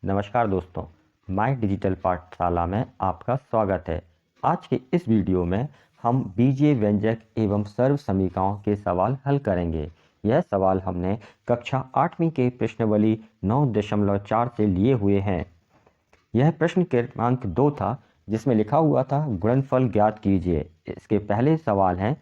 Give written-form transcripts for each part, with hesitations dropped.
नमस्कार दोस्तों, my digital पाठशाला में आपका स्वागत है। आज के इस वीडियो में हम बीजीय व्यंजक एवं सर्व समीकरणों के सवाल हल करेंगे। यह सवाल हमने कक्षा 8वीं के प्रश्नावली 9.4 से लिए हुए हैं। यह प्रश्न क्रमांक 2 था, जिसमें लिखा हुआ था गुणनफल ज्ञात कीजिए। इसके पहले सवाल हैं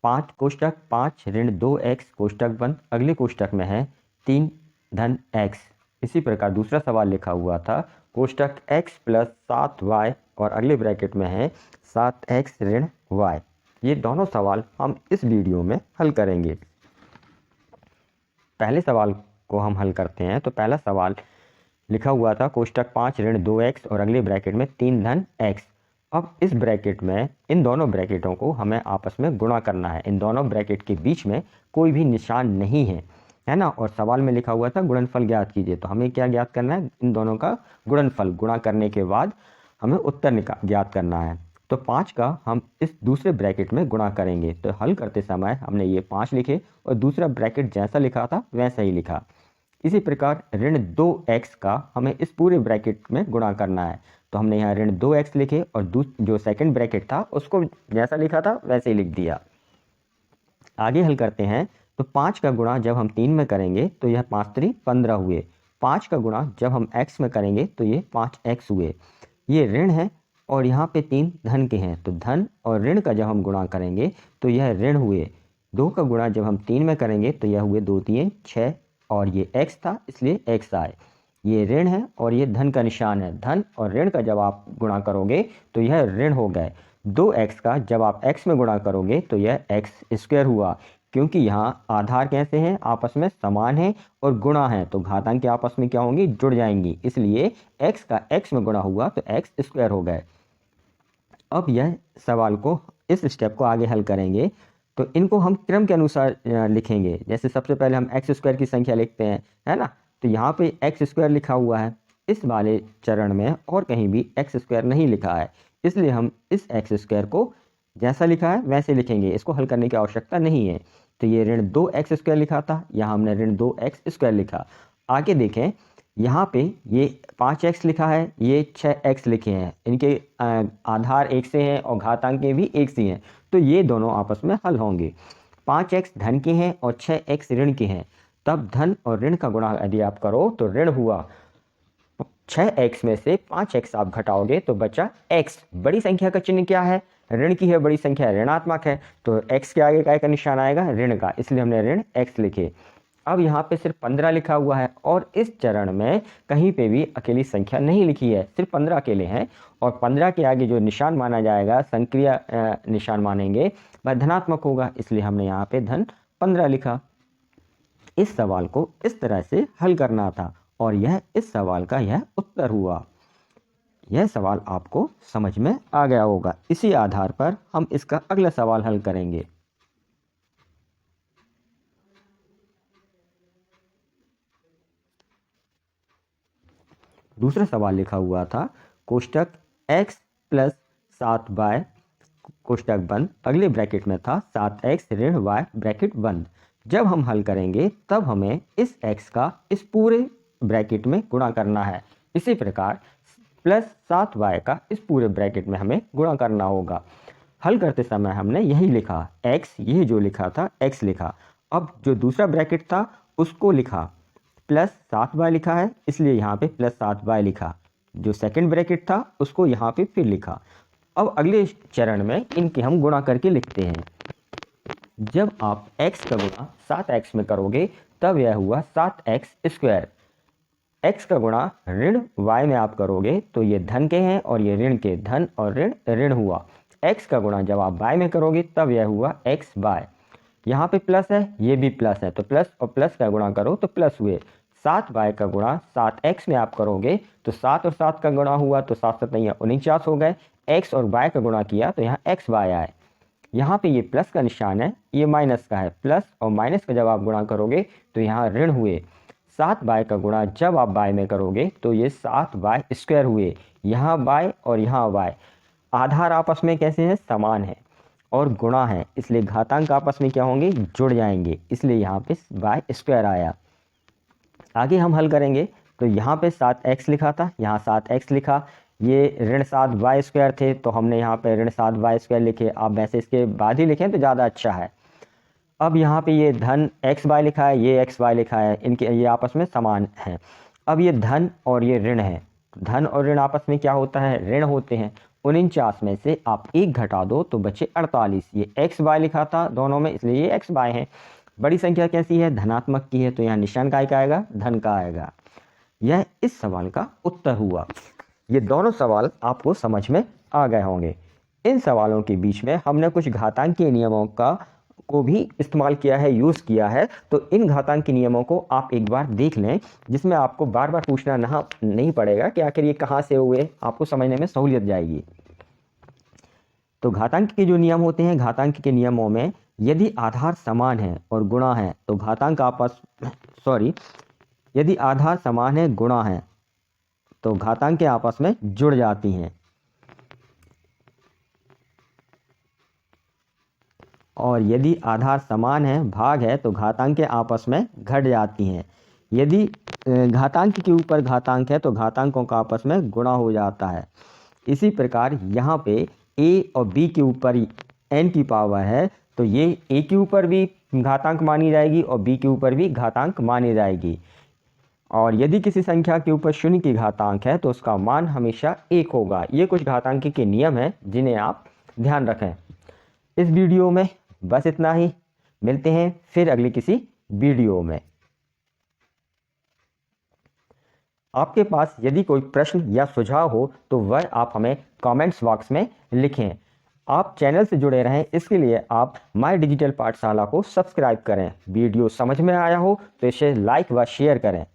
5 कोष्टक 5 ऋण 2x कोष्टक बंद, अगले कोष्टक में है 3 धन x। इसी प्रकार दूसरा सवाल लिखा हुआ था कोष्टक x प्लस 7y और अगले ब्रैकेट में है 7x ऋण y। ये दोनों सवाल हम इस वीडियो में हल करेंगे। पहले सवाल को हम हल करते हैं। तो पहला सवाल लिखा हुआ था कोष्टक 5 ऋण 2x और अगले ब्रैकेट में 3 धन x। अब इस ब्रैकेट में इन दोनों ब्रैकेटों को हमें आपस में गुणा करना है। इन दोनों ब्रैकेट के बीच में कोई भी निशान नहीं है ना। और सवाल में लिखा हुआ था गुणनफल ज्ञात कीजिए। तो हमें क्या ज्ञात करना है? इन दोनों का गुणनफल। गुणा करने के बाद हमें उत्तर ज्ञात करना है। तो 5 का हम इस दूसरे ब्रैकेट में गुणा करेंगे। तो हल करते समय हमने ये 5 लिखे और दूसरा ब्रैकेट जैसा लिखा था वैसा ही लिखा। इसी प्रकार ऋण 2x का हमें इस पूरे ब्रैकेट में गुणा करना है। तो हमने यहाँ ऋण 2x लिखे और जो सेकंड ब्रैकेट था उसको जैसा लिखा था वैसे ही लिख दिया। आगे हल करते हैं। तो 5 का गुणा जब हम 3 में करेंगे तो यह 5 3 15 हुए। 5 का गुणा जब हम x में करेंगे तो ये 5x हुए। ये ऋण है और यहाँ पे 3 धन के हैं। तो धन और ऋण का जब हम गुणा करेंगे तो यह ऋण हुए। 2 का गुणा जब हम 3 में करेंगे तो यह हुए 2 3 6 और ये x था इसलिए x आए। ये ऋण है और ये धन का निशान है। धन और ऋण का जब आप गुणा करोगे तो यह ऋण हो गए। 2x का जब आप x में गुणा करोगे तो यह x स्क्वायर हुआ, क्योंकि यहाँ आधार कैसे हैं? आपस में समान हैं और गुणा हैं, तो घातांक आपस में क्या होंगी? जुड़ जाएंगी। इसलिए x का x में गुणा हुआ तो x स्क्वायर हो गए। अब यह सवाल को इस स्टेप को आगे हल करेंगे। तो इनको हम क्रम के अनुसार लिखेंगे। जैसे सबसे पहले हम x स्क्वायर की संख्या लिखते हैं, है ना। तो यहाँ पे x स्क्वायर लिखा हुआ है। इस वाले चरण में और कहीं भी x स्क्वायर नहीं लिखा है, इसलिए हम इस x स्क्वायर को जैसा लिखा है वैसे लिखेंगे। इसको हल करने की आवश्यकता नहीं है। तो ये ऋण 2x स्क्वायर लिखा था, यहाँ हमने ऋण 2x स्क्वायर लिखा। आगे देखें, यहाँ पे ये 5x लिखा है, ये 6x लिखे हैं। इनके आधार एक से हैं और घातांक भी एक से हैं, तो ये दोनों आपस में हल होंगे। 5x धन के हैं और 6x ऋण के हैं। तब धन और ऋण का गुणा यदि आप करो तो ऋण हुआ। 6x में से 5x आप घटाओगे तो बचा x। बड़ी संख्या का चिन्ह क्या है? ऋण की है, बड़ी संख्या ऋणात्मक है, तो x के आगे काय का निशान आएगा? ऋण का, इसलिए हमने ऋण x लिखे। अब यहाँ पे सिर्फ 15 लिखा हुआ है और इस चरण में कहीं पे भी अकेली संख्या नहीं लिखी है, सिर्फ 15 अकेले हैं। और 15 के आगे जो निशान माना जाएगा, संक्रिया निशान मानेंगे, वह धनात्मक होगा, इसलिए हमने यहाँ पे धन 15 लिखा। इस सवाल को इस तरह से हल करना था और यह इस सवाल का यह उत्तर हुआ। यह सवाल आपको समझ में आ गया होगा। इसी आधार पर हम इसका अगला सवाल हल करेंगे। दूसरा सवाल लिखा हुआ था कोष्टक x प्लस 7y कोष्टक बंद, अगले ब्रैकेट में था 7x ऋण y ब्रैकेट बंद। जब हम हल करेंगे तब हमें इस x का इस पूरे ब्रैकेट में गुणा करना है। इसी प्रकार प्लस 7y का इस पूरे ब्रैकेट में हमें गुणा करना होगा। हल करते समय हमने यही लिखा, x, ये जो लिखा था x लिखा। अब जो दूसरा ब्रैकेट था उसको लिखा, प्लस 7y लिखा है, इसलिए यहाँ पे प्लस 7y लिखा। जो सेकंड ब्रैकेट था उसको यहाँ पे फिर लिखा। अब अगले चरण में इनके हम गुणा करके लिखते हैं। जब आप x का गुणा 7x में करोगे तब यह हुआ 7x स्क्वायर। x का गुणा ऋण y में आप करोगे तो ये धन के हैं और ये ऋण के, धन और ऋण ऋण हुआ। x का गुणा जब आप y में करोगे तब यह हुआ x y। यहाँ पे प्लस है, ये भी प्लस है, तो प्लस और प्लस का गुणा करो तो प्लस हुए। 7y का गुणा 7x में आप करोगे तो 7 और 7 का गुणा हुआ तो 7 7 49 हो गए। x और y का गुणा किया तो यहाँ x y आए। यहाँ पे ये प्लस का निशान है, ये माइनस का है। प्लस और माइनस का जब आप गुणा करोगे तो यहाँ ऋण हुए। 7y का गुणा जब आप y में करोगे तो ये 7y स्क्वायर हुए। यहाँ y और यहाँ y आधार आपस में कैसे हैं? समान है और गुणा है, इसलिए घातांक आपस में क्या होंगे? जुड़ जाएंगे, इसलिए यहाँ पे y स्क्वायर आया। आगे हम हल करेंगे तो यहाँ पे 7x लिखा था, यहाँ 7x लिखा, ये ऋण 7y² थे तो हमने यहाँ पे ऋण 7y² लिखे। आप वैसे इसके बाद ही लिखें तो ज़्यादा अच्छा है। अब यहाँ पे ये धन xy लिखा है, ये xy लिखा है, इनके ये आपस में समान हैं। अब ये धन और ये ऋण है, धन और ऋण आपस में क्या होता है, ऋण होते हैं। 49 में से आप 1 घटा दो तो बचे 48। ये xy लिखा था दोनों में, इसलिए ये xy है। बड़ी संख्या कैसी है, धनात्मक की है, तो यहाँ निशान काय का आएगा, धन का आएगा। यह इस सवाल का उत्तर हुआ। ये दोनों सवाल आपको समझ में आ गए होंगे। इन सवालों के बीच में हमने कुछ घातांकीय नियमों को भी इस्तेमाल किया है, यूज़ किया है। तो इन घातांकीय नियमों को आप एक बार देख लें, जिसमें आपको बार बार पूछना नहीं पड़ेगा कि आखिर ये कहाँ से हुए, आपको समझने में सहूलियत जाएगी। तो घातांक के जो नियम होते हैं, घातांक के नियमों में यदि आधार समान है और गुणा है तो यदि आधार समान है गुणा है तो घातांक आपस में जुड़ जाती हैं, और यदि आधार समान है भाग है तो घातांक आपस में घट जाती हैं। यदि घातांक के ऊपर घातांक है तो घातांकों का आपस में गुणा हो जाता है। इसी प्रकार यहाँ पे a और b के ऊपर n की पावर है तो ये a के ऊपर भी घातांक मानी जाएगी और b के ऊपर भी घातांक मानी जाएगी। और यदि किसी संख्या के ऊपर 0 की घातांक है तो उसका मान हमेशा 1 होगा। ये कुछ घातांक के नियम हैं जिन्हें आप ध्यान रखें। इस वीडियो में बस इतना ही, मिलते हैं फिर अगली किसी वीडियो में। आपके पास यदि कोई प्रश्न या सुझाव हो तो वह आप हमें कमेंट्स बॉक्स में लिखें। आप चैनल से जुड़े रहें, इसके लिए आप माय डिजिटल पाठशाला को सब्सक्राइब करें। वीडियो समझ में आया हो तो इसे लाइक व शेयर करें।